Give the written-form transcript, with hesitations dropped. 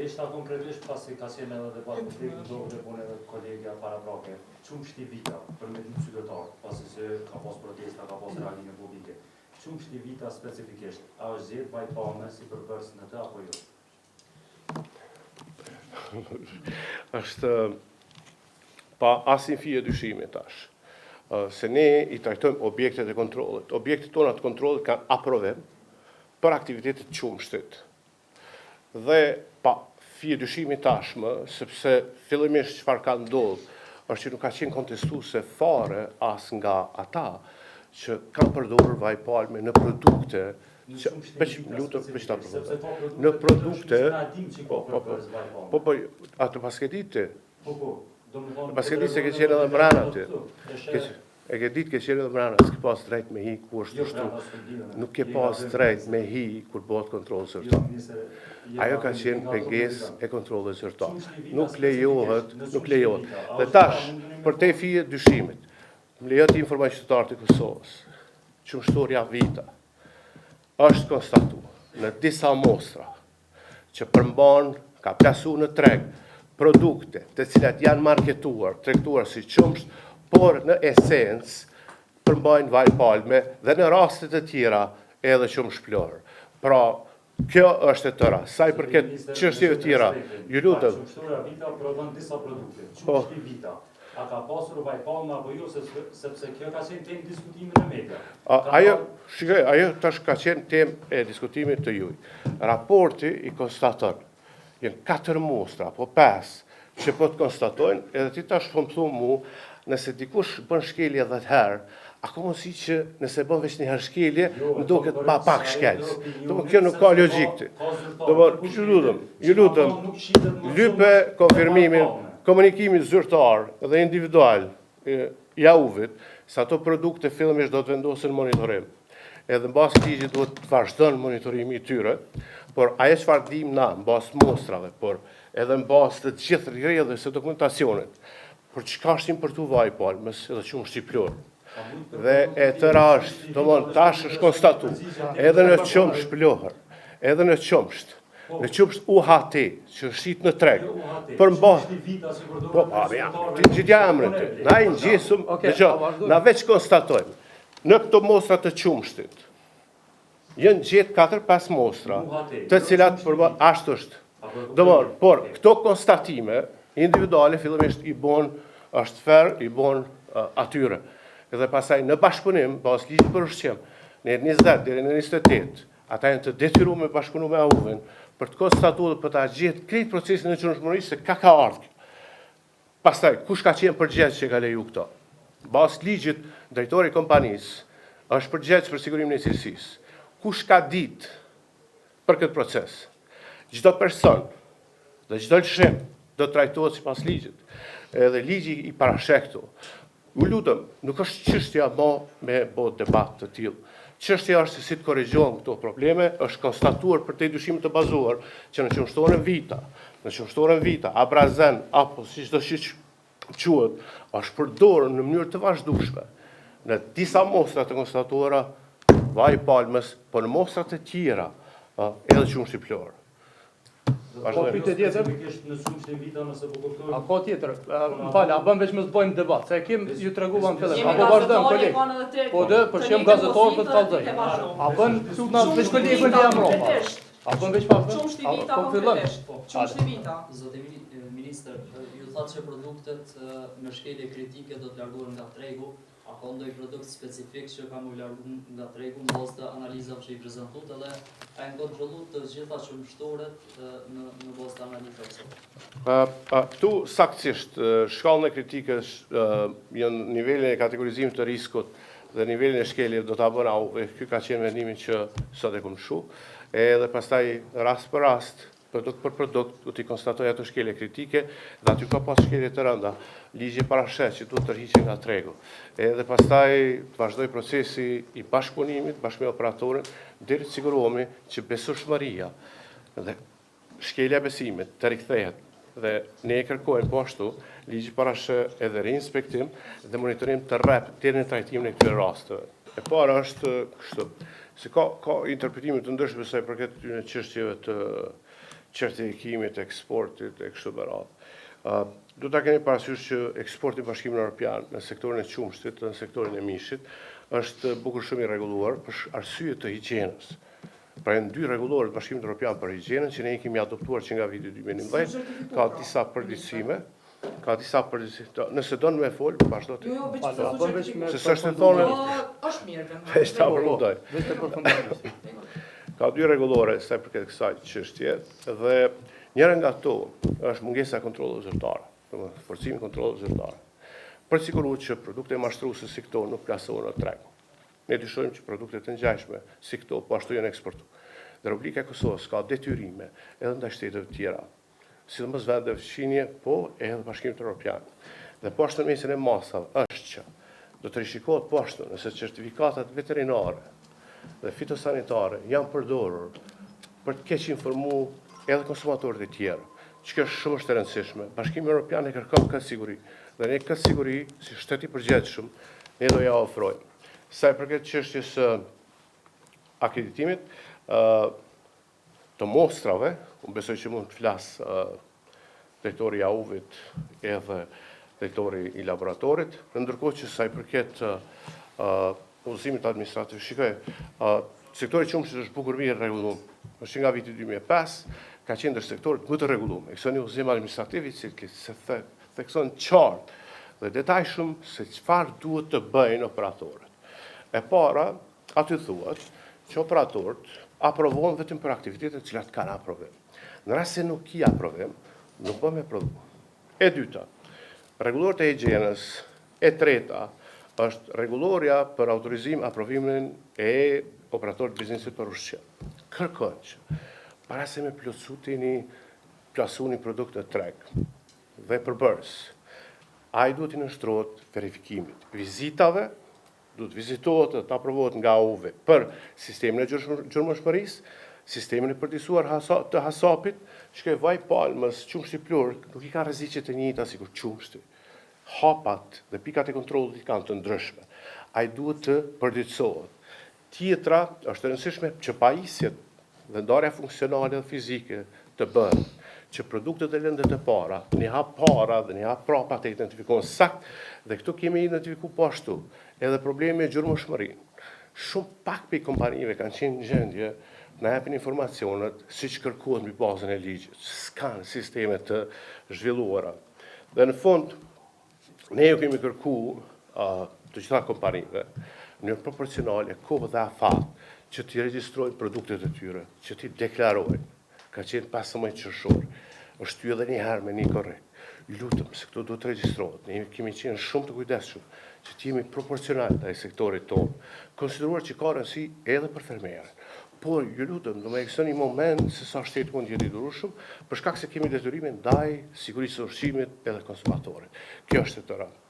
Thjeshta konkretisht pasi ka qenë edhe debat publik, do të punë edhe kolegja paraprake. Çumshti vita për me ditë qytetar, pasi se ka pas protesta, ka pas reagime publike. Çumshti vita specifikisht, a është zgjedh vajpame si përbërës në të apo jo? Është pa asnjë fije dyshimi tash. Se ne i trajtojmë objektet e kontrollit. Objektet tona të kontrollit kanë aprovim për aktivitetet qumshtit. Dhe pa fije dyshimi tashmë, sepse fillimisht çfarë ka ndodhur, është që nuk ka qenë kontestuese fare as nga ata që kanë përdorur vaj palme në produkte në produkte atë paskeditë paskeditë se ke qenë edhe mbrana aty. E ke ditë ke qenë edhe mbrana, s'ke pas drejt me hi ku është ushtru. Nuk ke pas drejt me hi kur bëhet kontroll zyrtar. Ajo ka qenë pengesë e kontrollit zyrtar. Nuk lejohet. Dhe tash, për te fije dyshimit, më lejohet të informoj qytetarët e Kosovës, qumshtoria vita është konstatuar në disa mostra që përmban, ka plasu në treg, produkte të cilat janë marketuar, tregtuar si qumsht, por në esencë përmbajnë vaj palme dhe në rastet e tjera edhe qumsht plorë. Pra, kjo është e tëra. Sa i përket çështjeve tjera, ju lutem. Qumshtoria vita prodhon disa produkte. Qumshti vita. A ka pasur vaj palme apo jo, sepse kjo ka qenë temë diskutimi në media. Ajo tash ka qenë temë e diskutimit të juj. Raporti i konstaton, janë 4 mostra, po 5, që po të konstatojnë, edhe ti tash po më thumë mu, nëse dikush bën shkelje 10 herë, ako mos i që nëse bën veç një herë shkelje, më duket pa pak shkelës. Kjo nuk ka logjikti. Ju lutem, lype konfirmimin, komunikimi zyrtar dhe individual i AU-vit, se ato produkte fillimisht do të vendosen monitorim. Edhe mbas ligjit duhet të vazhdon monitorimi i tyre, por ajo çfarë dim na mbas mostrave, por edhe mbas të gjithë rrjedhës së dokumentacionit, për çka është importu vaj palmës edhe qumshti plor. Dhe e tëra është, domthon tash është konstatuar, edhe në qumsht plor, edhe në qumsht UHT, që shqit në treg, përmbah, na i ngjesëm, na veç konstatojmë, në këto mostra të qumshtit, jënë gjetë 4-5 mostra, të cilat ashtë është. Por këto konstatime individuale fillimisht i bon është fer, i bon atyre. Dhe pasaj në bashkëpunim, pas ligjit për ushqim, në 20 deri në 28, ata janë të detyruar me bashkëpunu me AU-vin për të konstatuar dhe për të gjetë krejt procesin e qumshmërisë se ka ardhur. Pastaj, kush ka qenë përgjegjës që ka leju këto? Pas ligjit, drejtori i kompanisë është përgjegjës për sigurimin e cilësisë. Kush ka ditë për këtë proces? Çdo person dhe çdo lëshim do të trajtohet sipas ligjit. Edhe ligji i parasheh këtu. Ju lutem, nuk është çështja më me bë debat të tillë. Çështja është se si të korrigjohen këto probleme, është konstatuar për te dyshimit të bazuar që në qumshtorën vita, abrazen apo si çdo që quhet, është përdorur në mënyrë të vazhdueshme në disa mostra të konstatuara vaj palmës, por në mostrat e tjera edhe qumshti plor. Po pyetje tjetër? A ka tjetër? M'fal, a bën veç më të bëjmë debat, se ju treguam fillim. Apo vazhdojmë koleg. Po për çem gazetar për të kallëzoj. A bën këtu na veç kolegun e Evropa. A bën veç pa. Qumshti vita konkretisht. Qumshti vita. Zoti ministër, ju thatë që produktet në shkelje kritike do të largohen nga tregu. A ka ndonjë produkt specifik që ka më largu nga tregu në bazë të analizave që i prezantuat edhe a janë kontrolluar të gjitha qumshtoret në bazë të analizave? Këtu saktësisht shkallën e kritikës janë nivelin e kategorizimit të riskut dhe nivelin e shkeljes do ta bëna ky ka qenë vendimi që sot e kam shu. Edhe pastaj rast për rast produkt për produkt, do t'i konstatoj ato shkelje kritike, dhe aty ka pas shkelje të rënda, ligji parashet që duhet tërhiqen nga tregu. Edhe pastaj të vazhdoj procesi i bashkëpunimit, bashkë me operatorin, deri të sigurohemi që besueshmëria dhe shkelja besimit të rikthehet dhe ne e kërkojmë po ashtu, ligji parashet edhe reinspektim dhe monitorim të rrep deri në trajtimin e këtyre rasteve. E para është kështu, se ka interpretime të ndryshme sa i përket këtyre çështjeve të certifikimit, eksportit, e kështu me radhë. Du ta keni parasysh që eksporti i Bashkimit Evropian në sektorin e qumshtit dhe në sektorin e mishit është bukur shumë i rregulluar për arsye të higjienës. Pra janë dy rregullore të Bashkimit Evropian për higjienën që ne i kemi adoptuar që nga viti 2019, ka disa përditësime. Nëse do në me folë, vazhdo të... Se së është të thonë... është mirë. Është ta përmundoj. Ka dy rregullore sa për këtë kësaj çështje dhe njëra nga ato është mungesa e kontrollit zyrtar, domethënë forcimi i kontrollit zyrtar. Për të siguruar që produkte mashtruese si këto nuk plasohen në treg. Ne dyshojmë që produktet e ngjashme si këto po ashtu janë eksportuar. Dhe Republika e Kosovës ka detyrime edhe ndaj shteteve të tjera, sidomos vendeve fqinje, po edhe Bashkimit Evropian. Dhe poshtë në mesin e masave është që do të rishikohet poshtë nëse certifikatat veterinare dhe fitosanitare janë përdorur për të keq informuar edhe konsumatorët e tjerë, që është shumë është e rëndësishme. Bashkimi Evropian e kërkon këtë siguri, dhe ne këtë siguri, si shtet i përgjithshëm, ne do ja ofrojmë. Sa i përket çështjes së akreditimit të mostrave, unë besoj që mund të flas drejtori i AUV-it edhe drejtori i laboratorit, ndërkohë që sa i përket udhëzimit administrativ, shikoj, sektori i qumshtit është bukur mirë rregulluar. Është nga viti 2005, ka qenë ndër sektorët më të rregulluar. E kësaj udhëzim administrativ i cili se thekson qartë dhe detajshëm se çfarë duhet të bëjnë operatorët. E para, aty thuhet që operatorët aprovojnë vetëm për aktivitetet të cilat kanë aprovim. Në rast se nuk i aprovim, nuk bëhen me prodhim. E dyta, rregullorët e higjienës. E treta është rregulloria për autorizim aprovimin e operatorët biznesit për ushqim. Kërkon që para se me plasuni produkt në treg dhe përbërës, ai duhet i nështrohet verifikimit vizitave, duhet vizitohet dhe të aprovohet nga AUV për sistemin e gjurmëshmërisë, sistemin e përdisuar të hasapit, shkoj vaj palmës, qumshti plur, nuk i ka rreziqe të njëjta sikur qumshti. Hapat dhe pikat e kontrollit kanë të ndryshme. Ai duhet të përditësohet. Tjetra është e rëndësishme që pajisjet dhe ndarja funksionale dhe fizike të bëhen, që produktet e lëndet e para, një hap para dhe një hap prapa të identifikohen sakt, dhe këtu kemi identifikuar po ashtu, edhe problemi me gjurmëshmërinë. Shumë pak për kompanive kanë qenë në gjendje na japin informacionet siç kërkohet mbi bazën e ligjit. S'kan sisteme të zhvilluara. Dhe në fund, ne ju kemi kërkuar të gjitha kompanive në proporcionale, kohë dhe afat, që t'i regjistrojnë produktet e tyre, që t'i deklarojnë. Ka qenë 15 qershor, është ty edhe një herë me një korrekt. Lutëm, se këto duhet të regjistrohet. Ne kemi qenë shumë të kujdesshëm që t'jemi proporcional ndaj sektorit tonë, konsideruar që ka rëndësi edhe për fermerët. Por, ju lutëm, do me ekson një moment se sa shteti mund jetë i durueshëm, për shkak se kemi detyrime ndaj sigurisë së ushqimit edhe konsumatorit. Kjo është e të rëndë.